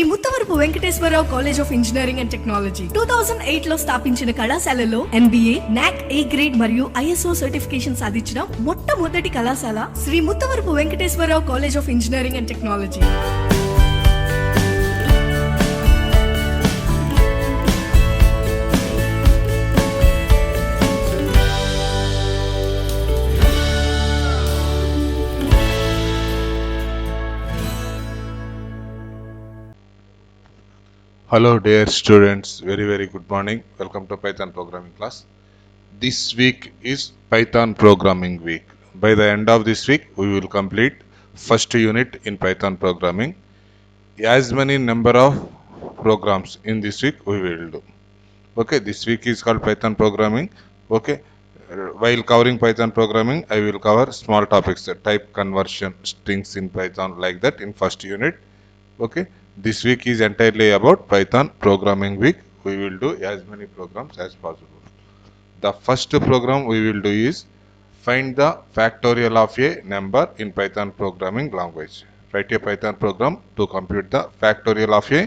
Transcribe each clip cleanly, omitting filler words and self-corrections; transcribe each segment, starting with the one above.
Muttavarapu Venkateswara Rao college of engineering and technology 2008 లో స్థాపించిన కళాశాలలో MBA, NAC A గ్రేడ్ మరియు ISO సర్టిఫికేషన్ సాధించిన మొట్టమొదటి కళాశాల Sri Muthavarapu Venkateswara Rao college of engineering and technology. Hello dear students, very good morning. Welcome to Python programming class. This week is Python programming week. By the end of this week we will complete first unit in Python programming. As many number of programs in this week we will do. Okay, this week is called Python programming. Okay, while covering Python programming I will cover small topics, type conversion, strings in Python, like that in first unit. Okay, this week is entirely about Python programming week. We will do as many programs as possible. The first program we will do is find the factorial of a number in Python programming language. Write a Python program to compute the factorial of a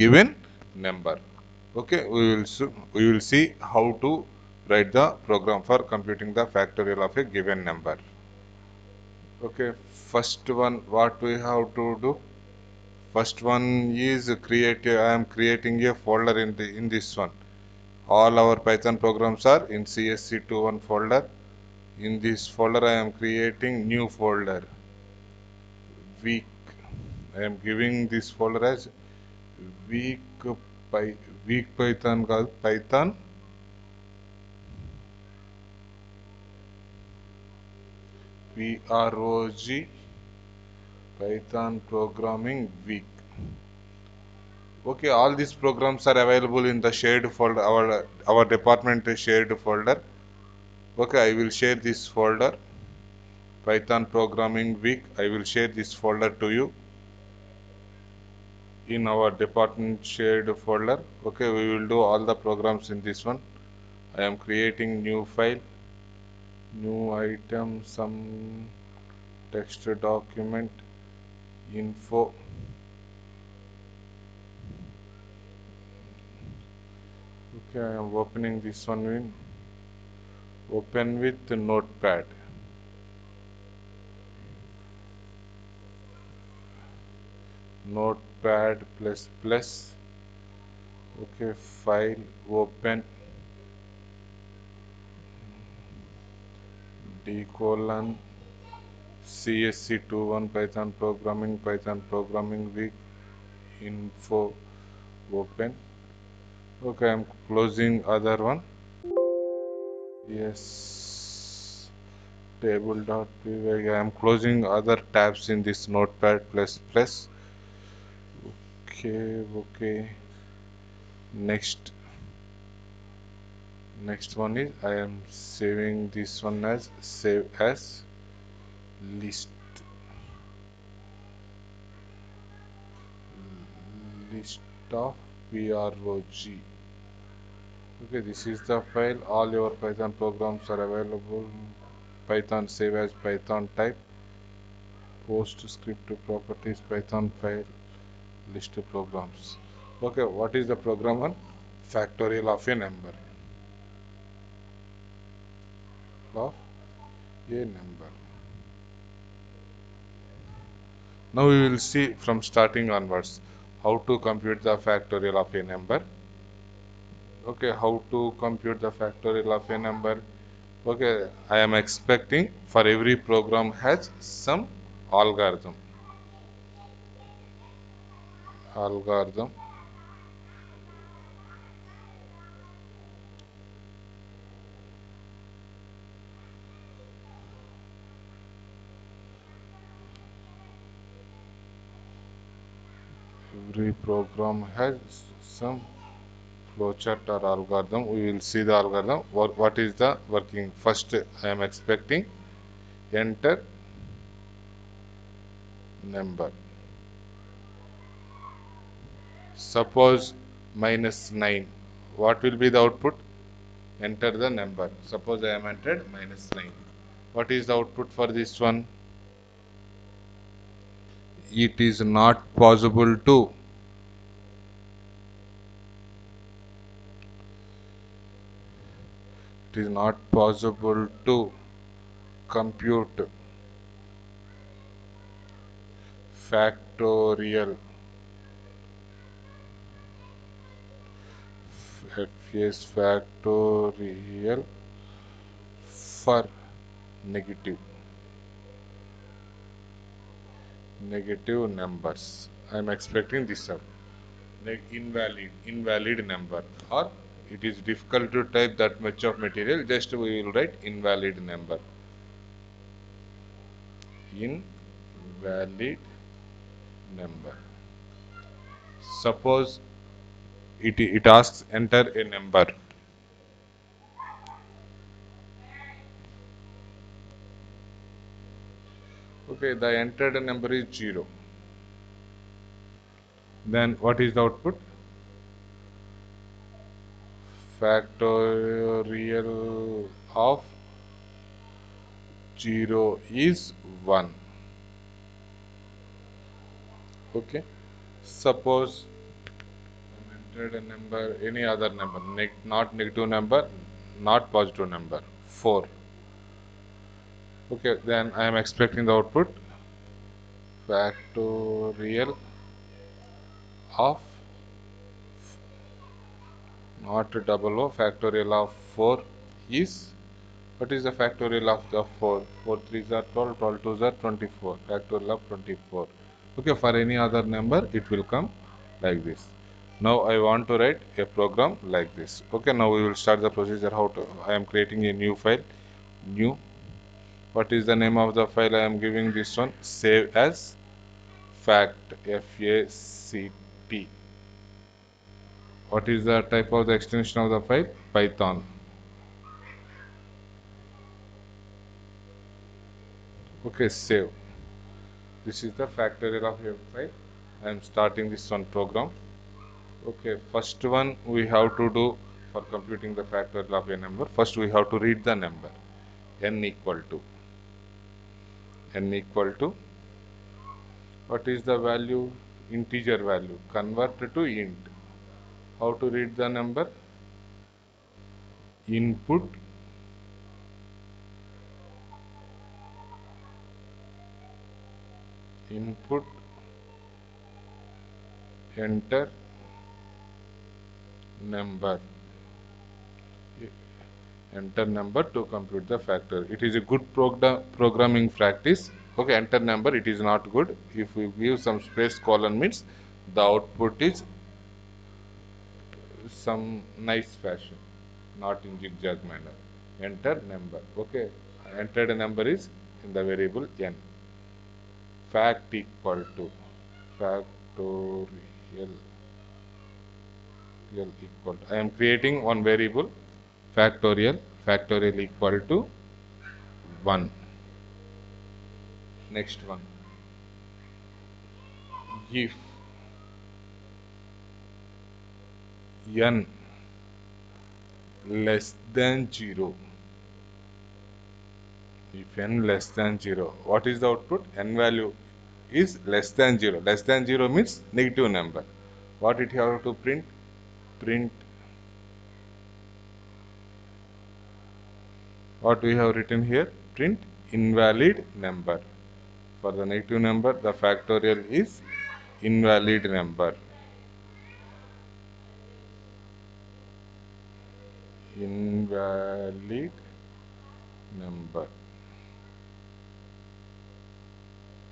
given number. Okay, we will see how to write the program for computing the factorial of a given number. Okay, first one, what we have to do? First one is I am creating a folder in this one. All our Python programs are in CSC21 folder. In this folder I am creating new folder, week. I am giving this folder as week Python called Python PROG Python programming week. Okay, all these programs are available in the shared folder, our department shared folder. Okay, I will share this folder, Python programming week. I will share this folder to you in our department shared folder. Okay, we will do all the programs in this one. I am creating new file, new item, some text document, info. Okay, I am opening this one in open with notepad. Notepad plus. Okay, file, open, d:, CSC21 Python programming week, info, open. Okay, I am closing other one. Yes, table.py. I am closing other tabs in this notepad plus. Okay. Next one is I am saving this one as save as list of PROG. Okay, this is the file. All your Python programs are available. Python save as Python type, PostScript properties, Python file, list of programs. Okay, what is the program one? Factorial of a number. Now we will see from starting onwards how to compute the factorial of a number. Okay, how to compute the factorial of a number? Okay, I am expecting for every program has some algorithm. Every program has some flowchart or algorithm. We will see the algorithm. What is the working? First, I am expecting enter number. Suppose -9. What will be the output? Enter the number. Suppose I am entered -9. What is the output for this one? It is not possible to it is not possible to compute factorial FS factorial for negative numbers. I am expecting this up. Like invalid number, or it is difficult to type that much of material, just we will write invalid number. Invalid number. Suppose it asks enter a number. Okay, the entered number is 0. Then what is the output? Factorial of 0 is 1. Okay, suppose entered a number, any other number, not negative number, not positive number, 4. Okay, then I am expecting the output factorial of, not double O, factorial of 4 is, what is the factorial of the 4? 4 3s are 12, 12 2s are 24, factorial of 24. Okay, for any other number it will come like this. Now I want to write a program like this. Okay, now we will start the procedure. How to, I am creating a new file. New, what is the name of the file? I am giving this one, save as fact, FACT. What is the type of the extension of the file? Python. Okay, save. This is the factorial of your file. I am starting this one program. Okay, first one we have to do for computing the factorial of a number. First we have to read the number. N equal to, what is the value? Integer value. Convert to int. How to read the number? Input enter number. Enter number to compute the factor. It is a good programming practice. Okay, enter number, it is not good. If we give some space, colon means the output is some nice fashion, not in zigzag manner. Enter number. Okay, entered number is in the variable n. Fact equal to, factorial equal to, I am creating one variable, factorial equal to 1. Next one, if n less than 0, if n less than 0, what is the output? N value is less than 0. Less than 0 means negative number. What it have to print? Print, what we have written here? Print invalid number. For the negative number, the factorial is invalid number. Invalid number.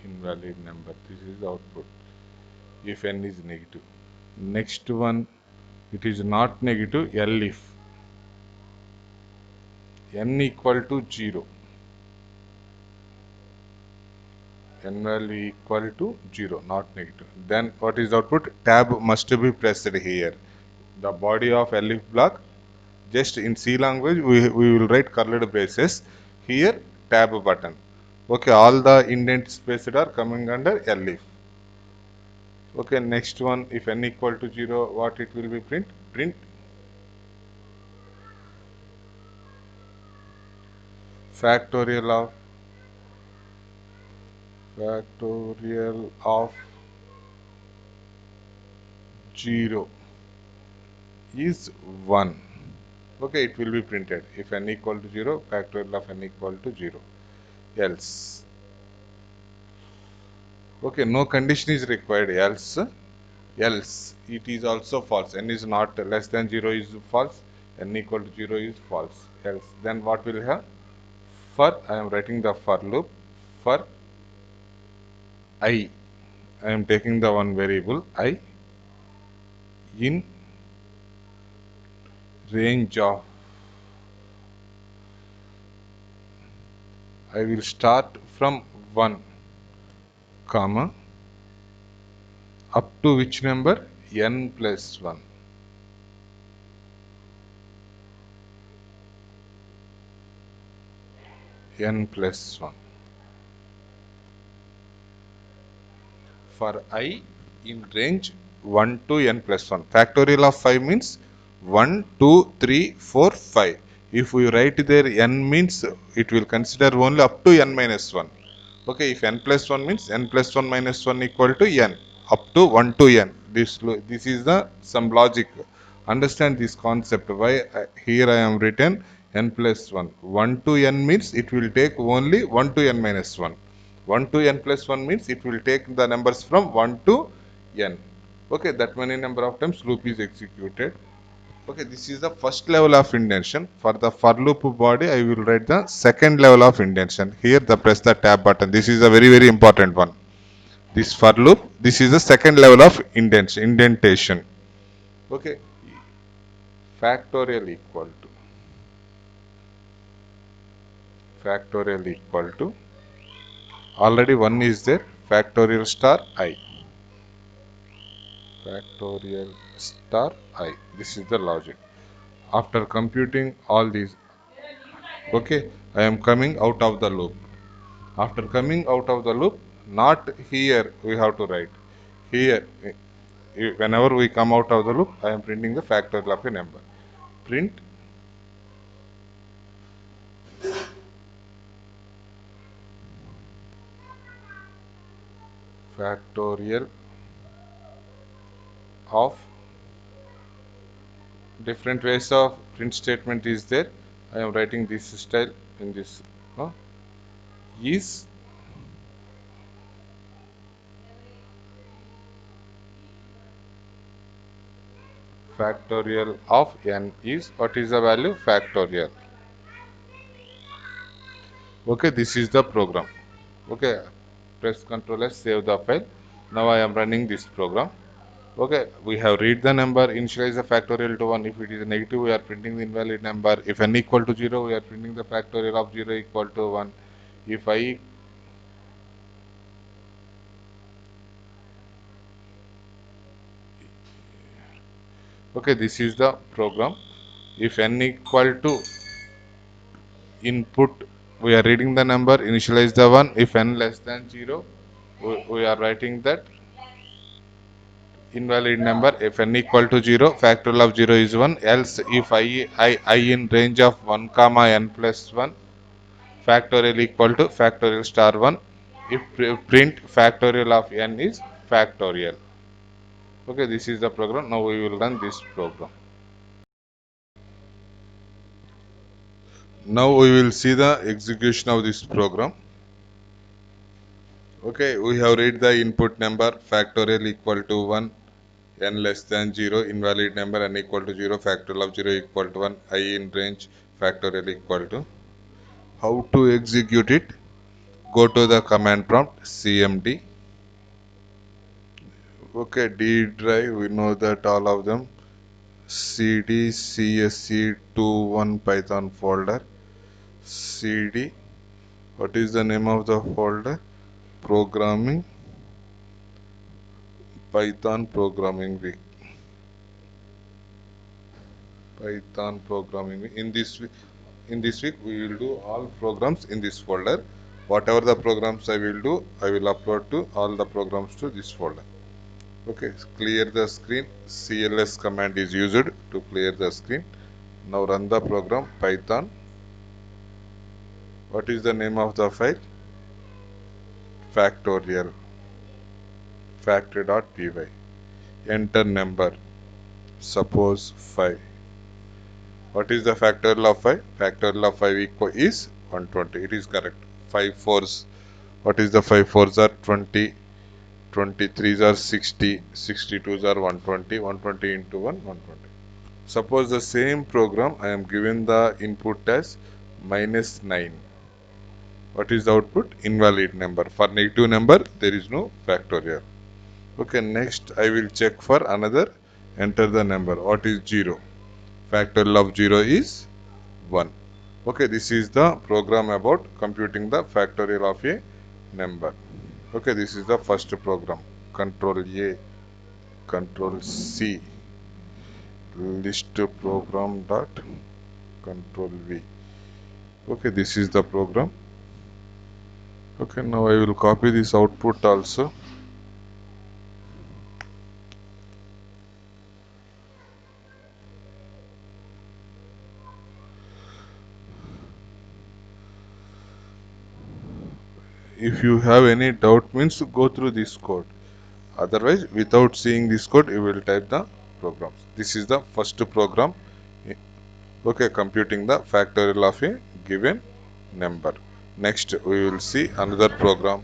Invalid number. This is the output if n is negative. Next one, it is not negative, L if n equal to 0. N value equal to 0, not negative. Then what is the output? Tab must be pressed here. The body of elif block, just in C language we will write curled braces. Here tab button. Okay, all the indent spaces are coming under elif. Okay, next one, if n equal to 0, what it will be print? Print factorial of 0 is 1. Okay, it will be printed. If n equal to 0, factorial of n equal to 0. Else. Okay, no condition is required. Else it is also false. N is not less than 0 is false. N equal to 0 is false. Else. Then what will have? For, I am writing the for loop. For I am taking the one variable I in range of, I will start from 1 comma up to which number? N plus 1. N plus 1. For I in range 1 to n plus 1. Factorial of 5 means 1, 2, 3, 4, 5. If we write there n means it will consider only up to n minus 1. Okay, if n plus 1 means n plus 1 minus 1 equal to n, up to 1 to n. This is the some logic. Understand this concept. Why here I am written n plus 1. 1 to n means it will take only 1 to n minus 1. 1 to n plus 1 means it will take the numbers from 1 to n. Okay, that many number of times loop is executed. Okay, this is the first level of indentation. For the for loop body, I will write the second level of indentation. Here, the press the tab button. This is a very important one. This for loop, this is the second level of indentation. Okay, factorial equal to already one is there. Factorial star I. Factorial star I. This is the logic. After computing all these, okay, I am coming out of the loop. After coming out of the loop, not here we have to write. Here, whenever we come out of the loop, I am printing the factorial of a number. Print factorial of, different ways of print statement is there. I am writing this style in this, is factorial of n is, what is the value? Factorial. Okay, this is the program. Okay, press Ctrl S, save the file. Now I am running this program. Okay, we have read the number, initialize the factorial to 1. If it is a negative, we are printing the invalid number. If n equal to 0, we are printing the factorial of 0 equal to 1. If I, okay, this is the program. If n equal to input, we are reading the number, initialize the 1. If n less than 0, we are writing that invalid number. If n equal to 0, factorial of 0 is 1. Else, if I in range of 1 comma n plus 1, factorial equal to factorial star 1. If print factorial of n is factorial. Okay, this is the program. Now we will run this program. Now we will see the execution of this program. Okay, we have read the input number factorial equal to 1, n less than 0, invalid number n equal to 0, factorial of 0 equal to 1, I in range factorial equal to. How to execute it? Go to the command prompt cmd. Okay, D drive, we know that all of them. cd csc21 python folder. Cd, what is the name of the folder? Programming, Python programming week. Python programming week. In this week we will do all programs in this folder. Whatever the programs I will do, I will upload to all the programs to this folder. Okay, clear the screen. CLS command is used to clear the screen. Now run the program Python. What is the name of the file? Factorial. Factory.py. Enter number. Suppose 5. What is the factorial of 5? Factorial of 5 is 120. It is correct. 5 fours. What is the 5 fours are 20. 23s are 60. 62s are 120. 120 into 1, 120. Suppose the same program I am given the input as -9. What is the output? Invalid number. For negative number, there is no factorial. Okay, next I will check for another. Enter the number. What is 0? Factorial of 0 is 1. Okay, this is the program about computing the factorial of a number. Okay, this is the first program. Control A, Control C, list program dot Control V. Okay, this is the program. Okay, now I will copy this output also. If you have any doubt means go through this code. Otherwise, without seeing this code, you will type the programs. This is the first program. Okay, computing the factorial of a given number. Next, we will see another program.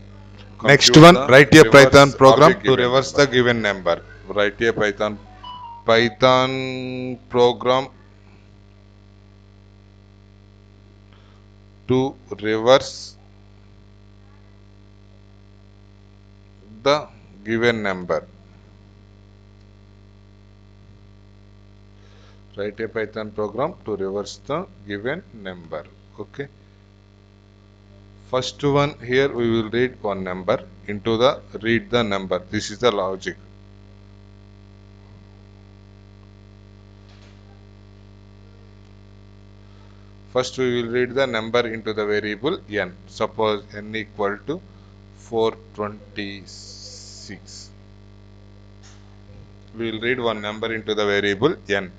Next one, write a Python program to reverse the given number. Write a Python program to reverse the given number. Write a Python program to reverse the given number. Okay. First one, here we will read one number into the read the number. This is the logic. First we will read the number into the variable n. Suppose n equal to 426. We will read one number into the variable n.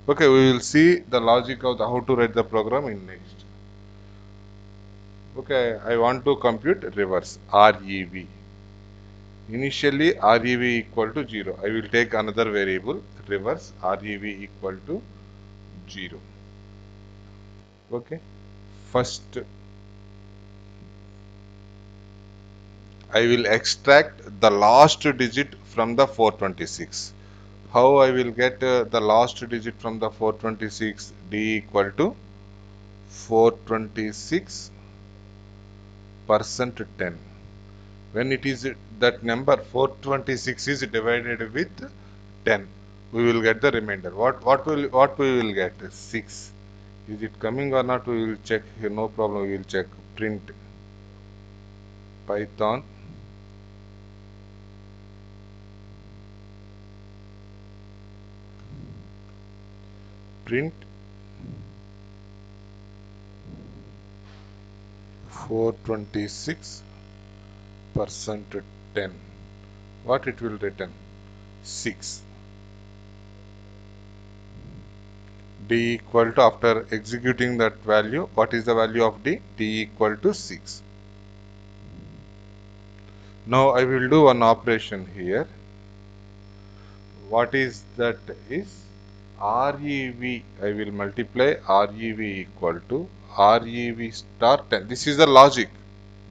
Okay, we will see the logic of how to write the program in next. Okay, I want to compute reverse REV. Initially REV equal to 0. I will take another variable reverse REV equal to 0. Okay, first I will extract the last digit from the 426. How I will get the last digit from the 426? D equal to 426 percent 10. When it is that number 426 is divided with 10, we will get the remainder. What we will get? 6. Is it coming or not? We will check here. No problem. We will check. Print Python print 426 percent 10. What it will return? 6. D equal to, after executing that value, what is the value of D? D equal to 6. Now I will do one operation here. What is that is REV. I will multiply REV equal to REV star 10. This is the logic,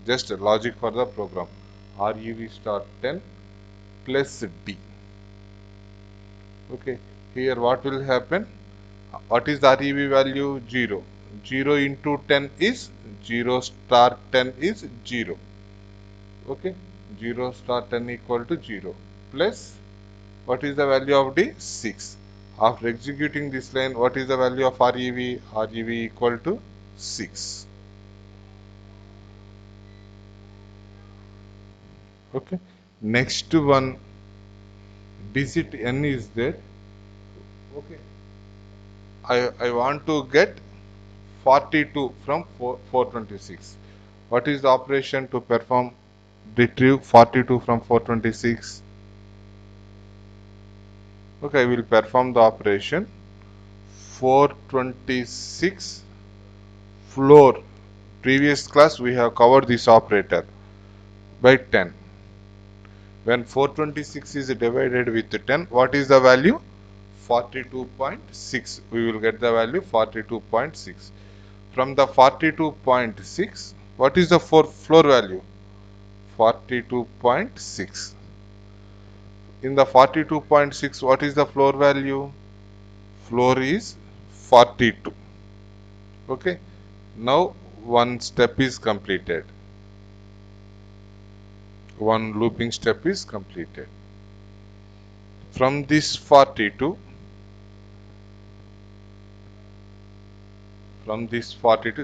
just a logic for the program. REV star 10 plus D. Okay, here what will happen? What is the REV value? 0. 0 into 10 is 0 star 10 is 0. Okay, 0 star 10 equal to 0 plus what is the value of D? 6. After executing this line, what is the value of REV? REV equal to 6. Okay, next one, digit n is there. Okay, I want to get 42 from 426. What is the operation to perform retrieve 42 from 426? Okay, I will perform the operation 426 floor. Previous class we have covered this operator by 10. When 426 is divided with 10, what is the value? 42.6. We will get the value 42.6. From the 42.6, what is the floor value? 42.6. In the 42.6, what is the floor value? Floor is 42. Okay. Now one step is completed. One looping step is completed. From this 42,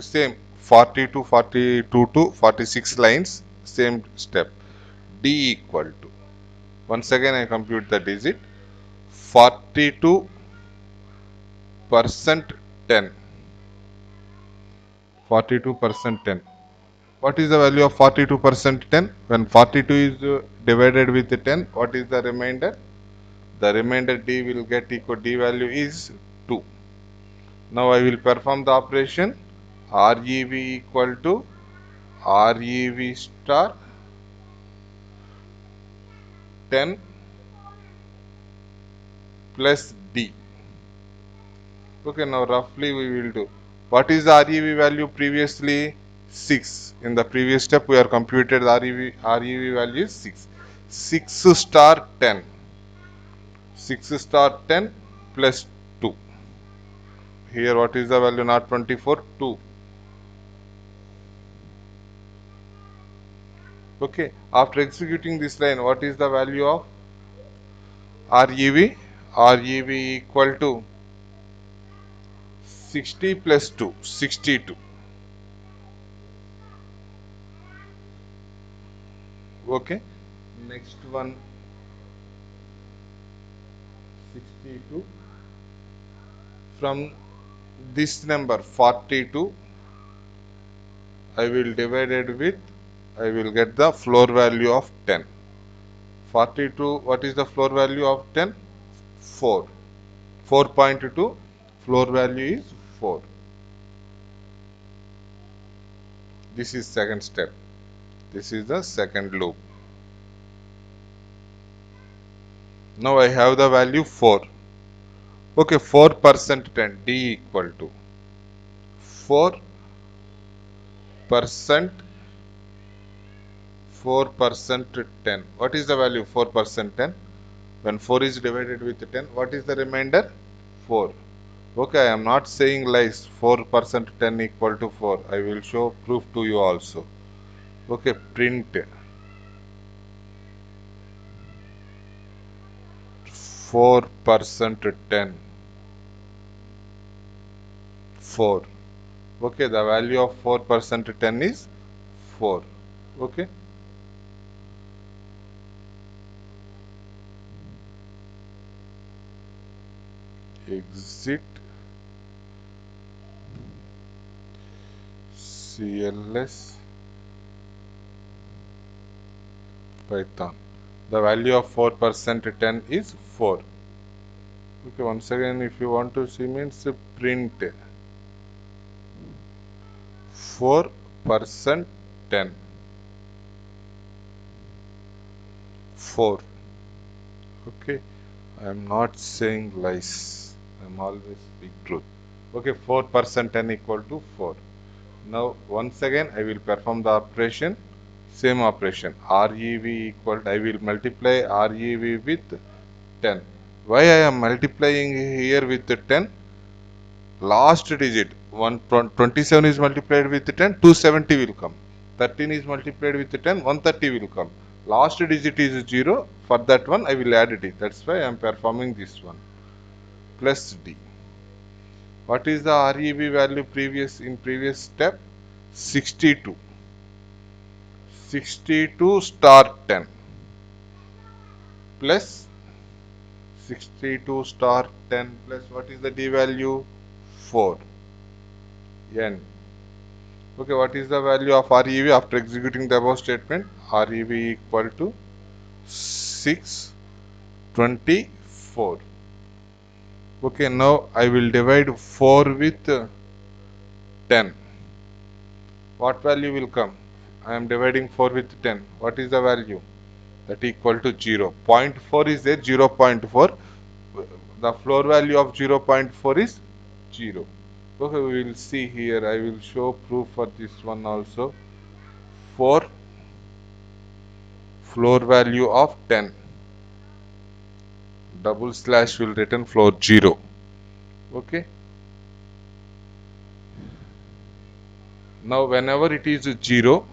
same 42, 42 to 46 lines, same step. D equal to, once again I compute the digit, 42% 10. 42% 10. What is the value of 42% 10? When 42 is divided with 10, what is the remainder? The remainder D will get equal, D value is 2. Now I will perform the operation. REV equal to REV star 10 plus D. Okay, now roughly we will do. What is the REV value previously? 6. In the previous step we are computed the REV value is 6. 6 star 10. 6 star 10 plus 2. Here what is the value? Not 24, 2. Okay, after executing this line, what is the value of REV? REV equal to 60 plus 2, 62. Okay, next one 62. From this number 42, I will divide it with, I will get the floor value of 10. 42, what is the floor value of 10? 4. 4.2, floor value is 4. This is second step. This is the second loop. Now I have the value 4. Okay, 4% 10, D equal to 4% 10. What is the value 4% 10? When 4 is divided with 10, what is the remainder? 4. Okay, I am not saying lies. 4% 10 equal to 4. I will show proof to you also. Okay, print 4% 10. 4. Okay, the value of 4% 10 is 4. Okay. Exit CLS Python. The value of 4% 10 is 4. Okay, once again, if you want to see, means print 4% 10. 4. Okay, I am not saying lies. I am always speak truth. Okay, 4% 10 equal to 4. Now, once again, I will perform the operation. Same operation. REV equal, I will multiply REV with 10. Why I am multiplying here with 10? Last digit 27 is multiplied with 10, 270 will come. 13 is multiplied with 10, 130 will come. Last digit is 0. For that one I will add D. That's why I am performing this one. Plus D. What is the REV value in previous step? 62. 62 star 10 plus 62 star 10 plus what is the D value? 4. N. Okay, what is the value of REV after executing the above statement? REV equal to 624. Okay, now I will divide 4 with 10. What value will come? I am dividing 4 with 10. What is the value? That equal to 0. 0.4 is there, 0.4. the floor value of 0.4 is 0. Okay, we will see here. I will show proof for this one also. For floor value of 10, double slash will return floor 0. Okay. Now whenever it is 0,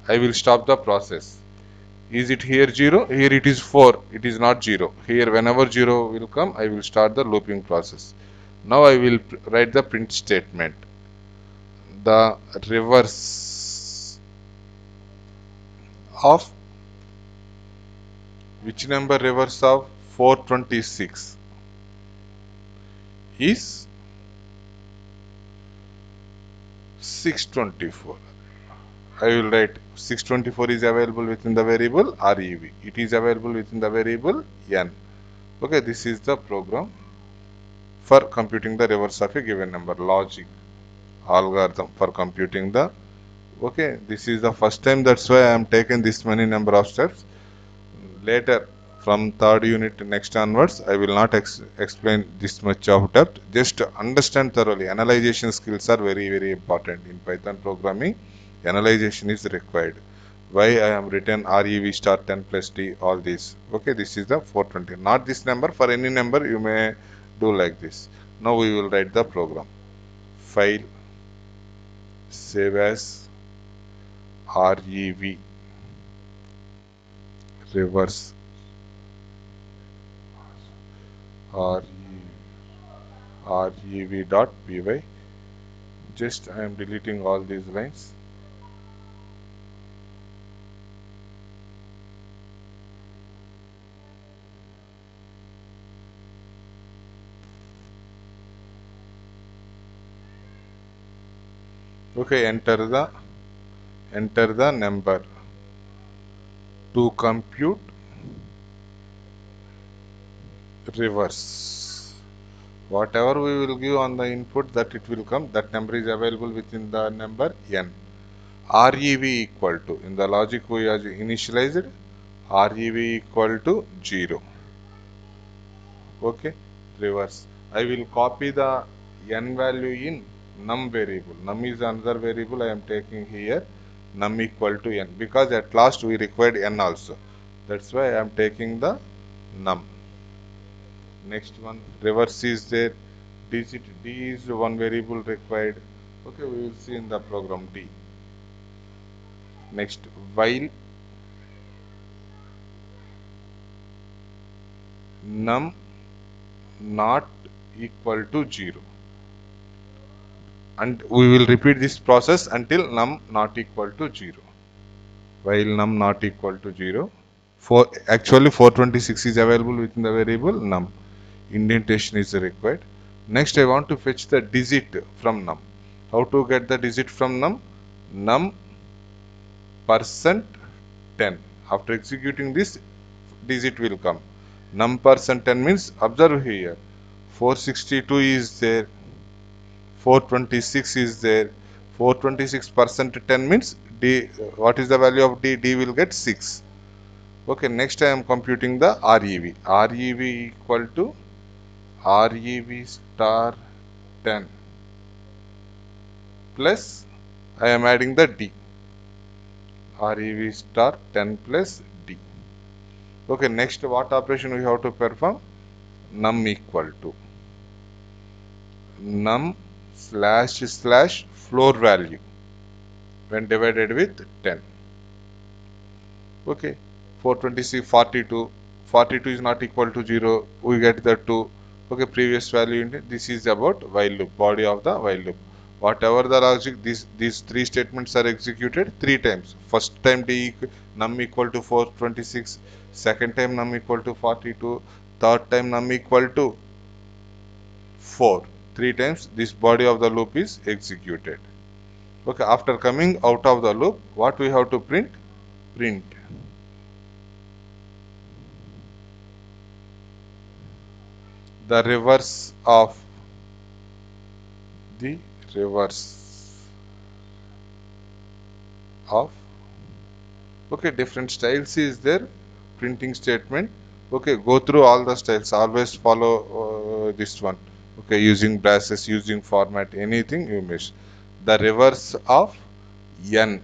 I will stop the process. Is it here 0? Here it is 4. It is not 0. Here whenever 0 will come, I will start the looping process. Now I will write the print statement. The reverse of which number reverse of 426 is 624. I will write 624 is available within the variable REV. It is available within the variable N. Okay, this is the program for computing the reverse of a given number. Logic algorithm for computing the. Okay, this is the first time, that's why I am taking this many number of steps. Later, from third unit next onwards, I will not explain this much of depth. Just to understand thoroughly. Analyzation skills are very important in Python programming. Analyzation is required. Why I am written REV star 10 plus D, all these. Okay, this is the 420. Not this number. For any number, you may do like this. Now we will write the program. File, save as, REV, reverse, rev.py. Just I am deleting all these lines. Okay, enter the number to compute reverse. Whatever we will give on the input, that it will come. That number is available within the number n. REV equal to, in the logic we have initialized, REV equal to 0. Okay, reverse. I will copy the n value in num variable. Num is another variable I am taking here. Num equal to n, because at last we required n also. That's why I am taking the num. Next one, reverse is there. Digit D is one variable required. Okay, we will see in the program D. Next, while num not equal to 0. And we will repeat this process until num not equal to 0. While num not equal to 0. Actually 426 is available within the variable num. Indentation is required. Next I want to fetch the digit from num. How to get the digit from num? Num %10. After executing this, digit will come. Num %10 means, observe here, 462 is there, 426 is there. 426% 10 means D. What is the value of D? D will get 6. Okay, next I am computing the REV. REV equal to REV star 10 plus I am adding the D. REV star 10 plus D. Okay, next what operation we have to perform? Num equal to num / floor value when divided with 10. Okay, 426, 42. 42 is not equal to 0. We get the 2. Okay, previous value in it. This is about while loop, body of the while loop. Whatever the logic, these three statements are executed 3 times. First time num equal to 426. Second time num equal to 42. Third time num equal to 4. 3 times this body of the loop is executed. Okay, after coming out of the loop, what we have to print? Print the reverse of the reverse of. Okay, different styles is there. Printing statement. Okay, go through all the styles. Always follow this one. Okay, using braces, using format, anything you miss. The reverse of n.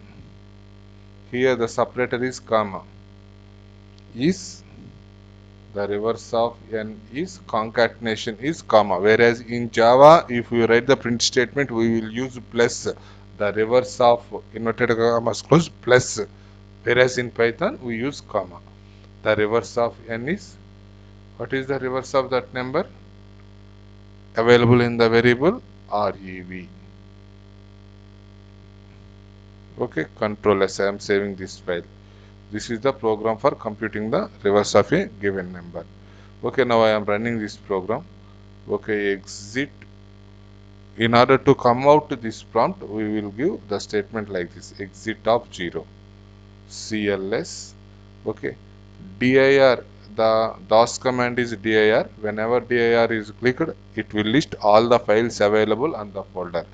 Here the separator is comma. Is the reverse of n is concatenation is comma. Whereas in Java, if we write the print statement, we will use plus. The reverse of inverted commas close plus. Whereas in Python, we use comma. The reverse of n is, what is the reverse of that number? Available in the variable rev. Okay, control S. I am saving this file. This is the program for computing the reverse of a given number. Okay, now I am running this program. Okay, exit. In order to come out to this prompt, we will give the statement like this: exit of 0, cls. Okay, dir. The DOS command is dir. Whenever dir is clicked, it will list all the files available on the folder.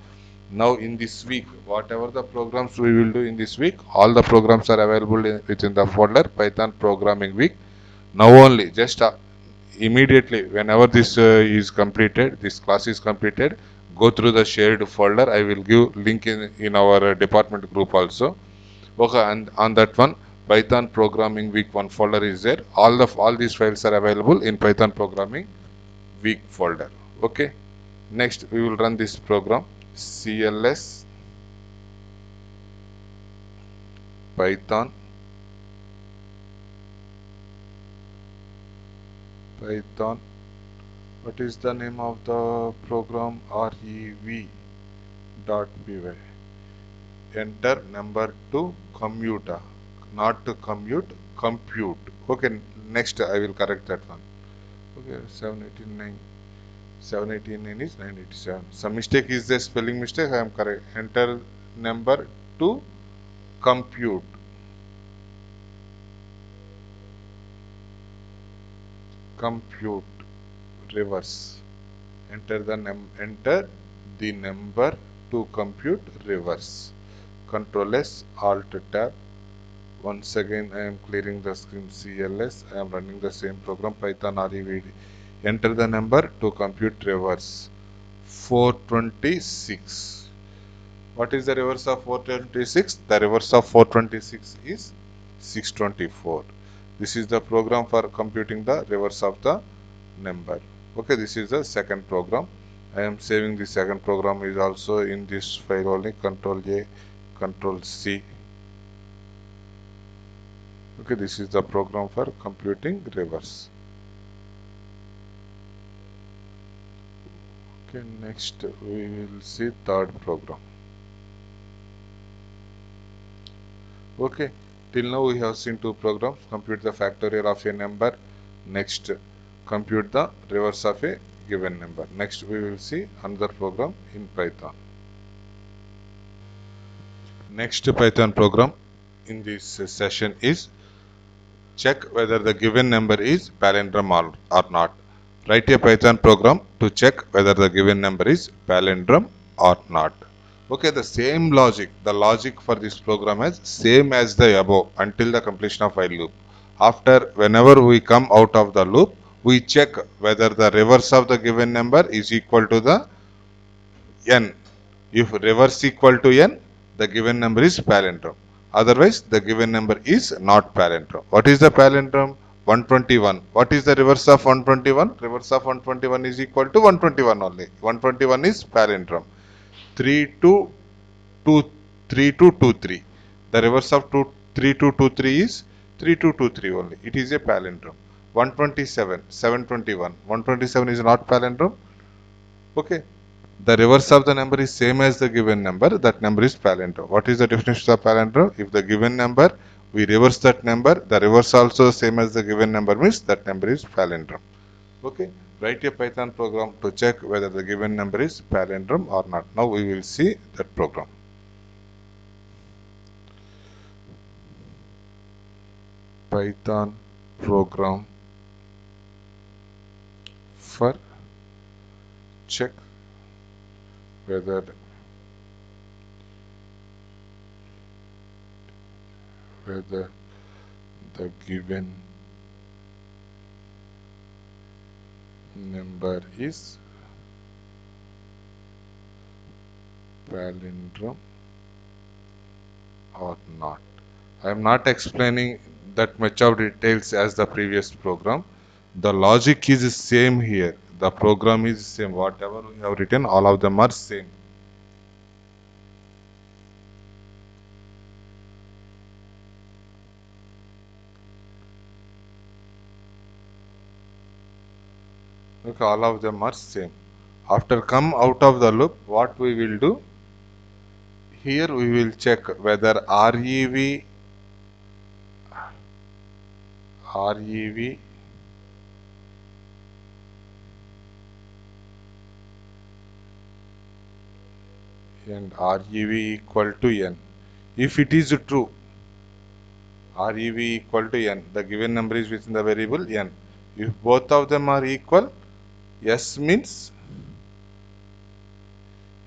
Now in this week, whatever the programs we will do in this week, all the programs are available within the folder Python programming week. Now only just immediately whenever this is completed, this class is completed, go through the shared folder. I will give link in our department group also. Okay, and on that one, Python programming week 1 folder is there. All these files are available in Python programming week folder. Okay, next we will run this program cls Python Python. What is the name of the program? rev dot py. Enter number to commute, not to commute, compute. Okay, next I will correct that one. Okay, 789. 789 is 987. Some mistake is there, spelling mistake. I am correct. Enter number to compute. Compute reverse. Enter the number to compute reverse. Control S, Alt Tab. Once again, I am clearing the screen CLS. I am running the same program Python REVD. Enter the number to compute reverse. 426. What is the reverse of 426? The reverse of 426 is 624. This is the program for computing the reverse of the number. Okay, this is the second program. I am saving the second program is also in this file only. Control A, Control C. Okay, this is the program for computing reverse. Okay, next we will see third program. Okay, till now we have seen two programs: compute the factorial of a number, next compute the reverse of a given number. Next we will see another program in Python. Next Python program in this session is check whether the given number is palindrome or not. Write a Python program to check whether the given number is palindrome or not. Okay, the logic for this program is same as the above until the completion of while loop. After, whenever we come out of the loop, we check whether the reverse of the given number is equal to the n. If reverse equal to n, the given number is palindrome. Otherwise, the given number is not palindrome. What is the palindrome? 121. What is the reverse of 121? Reverse of 121 is equal to 121 only. 121 is palindrome. 3 to 2, 3 to 2, 3. The reverse of 3 to 2, 3 is 3 to 2, 3 only. It is a palindrome. 127, 721. 127 is not palindrome. Okay. The reverse of the number is same as the given number. That number is palindrome. What is the definition of palindrome? If the given number, we reverse that number, the reverse also same as the given number means that number is palindrome. Okay. Write a Python program to check whether the given number is palindrome or not. Now we will see that program. Python program for check whether the given number is palindrome or not. I am not explaining that much of details as the previous program. The logic is same here. The program is same. Whatever we have written, all of them are same. Okay, all of them are same. After come out of the loop, what we will do? Here we will check whether REV and REV equal to n. If it is true, REV equal to n, the given number is within the variable n. If both of them are equal, S means,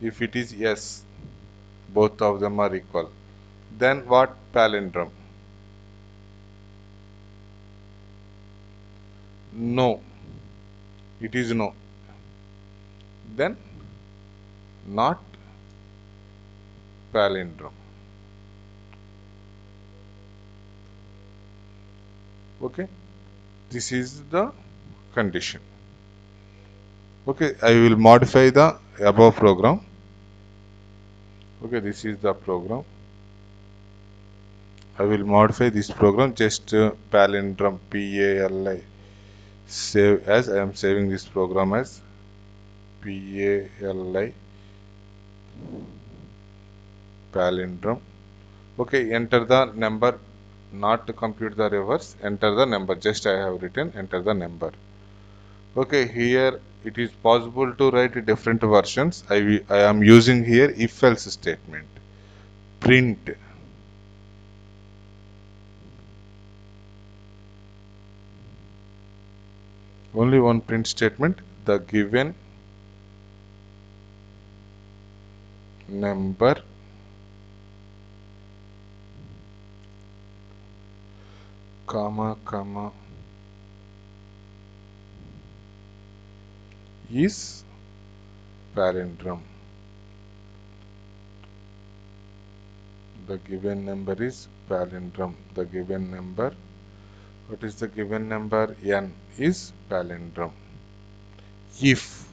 if it is yes, both of them are equal, then what palindrome? No, it is no. Then not palindrome. Okay, this is the condition. Okay, I will modify the above program. Okay, this is the program. I will modify this program, just palindrome, PALI, save as. I am saving this program as PALI, palindrome. Okay, enter the number, not to compute the reverse, enter the number, just I have written enter the number. Okay, here it is possible to write different versions. I am using here if else statement. Print only one print statement, the given number comma is palindrome. The given number is palindrome. The given number, what is the given number? N is palindrome. If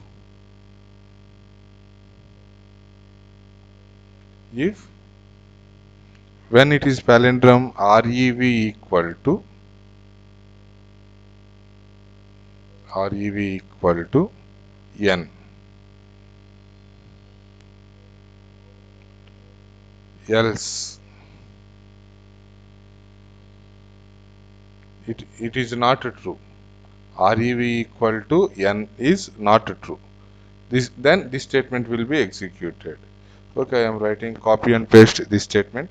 when it is palindrome, REV equal to N. Else it is not true. REV equal to N is not true. Then this statement will be executed. Okay, I am writing, copy and paste this statement.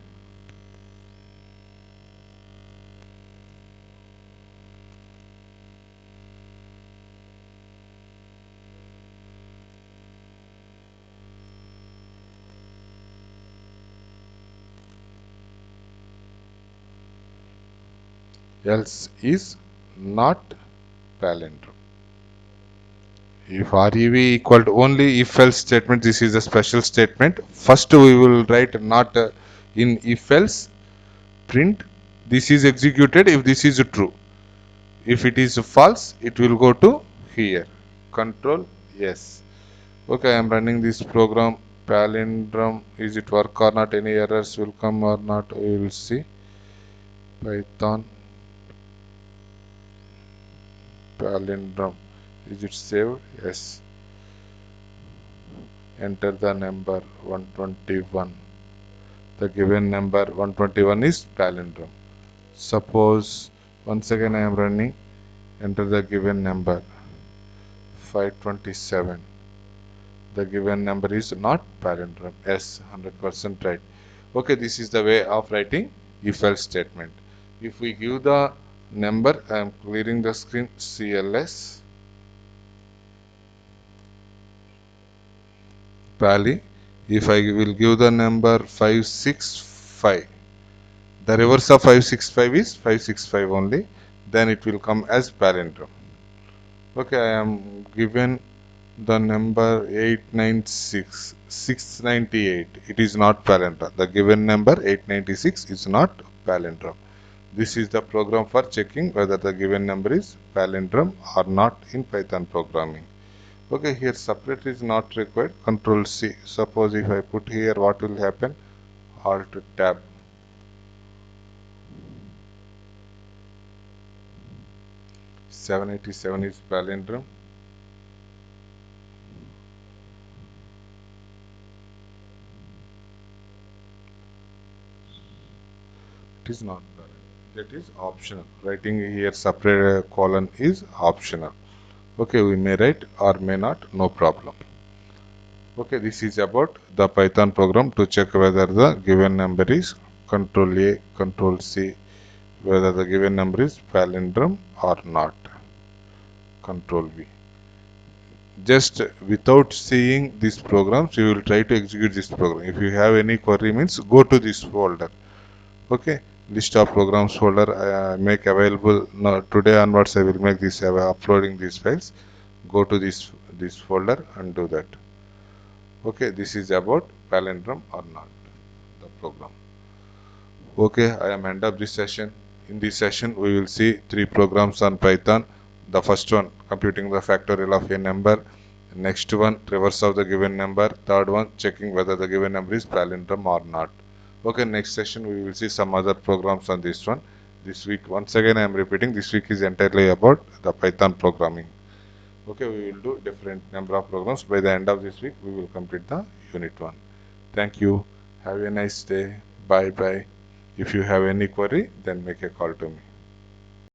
Else is not palindrome. If REV equal to only if else statement, this is a special statement. First we will write not in if else, print this is executed if this is true. If it is false, it will go to here. Control yes. Okay, I am running this program. Palindrome, is it work or not? Any errors will come or not? We will see. Python palindrome, is it saved? Yes. Enter the number 121. The given number 121 is palindrome. Suppose once again I am running, enter the given number 527. The given number is not palindrome. Yes, 100% right. Okay, this is the way of writing if else statement. If we give the number, I am clearing the screen, CLS Pali. If I will give the number 565, the reverse of 565 is 565 only, then it will come as palindrome. Okay, I am given the number 698. It is not palindrome. The given number 896 is not palindrome. This is the program for checking whether the given number is palindrome or not in Python programming. Okay, here separate is not required. Control C. Suppose if I put here, what will happen? Alt tab. 787 is palindrome. It is not palindrome. That is optional. Writing here separate colon is optional. Okay, we may write or may not, no problem. Okay, this is about the Python program to check whether the given number is Control A, Control C, whether the given number is palindrome or not. Control V. Just without seeing these programs, you will try to execute this program. If you have any query means, go to this folder. Okay, list of programs folder I make available. Now, today onwards I will make this uploading these files. Go to this folder and do that. Okay, this is about palindrome or not, the program. Okay, I am end of this session. In this session, we will see 3 programs on Python. The first one, computing the factorial of a number. Next one, reverse of the given number. Third one, checking whether the given number is palindrome or not. Okay, next session, we will see some other programs on this one. This week, once again, I am repeating, this week is entirely about the Python programming. Okay, we will do different number of programs. By the end of this week, we will complete the unit 1. Thank you. Have a nice day. Bye bye. If you have any query, then make a call to me.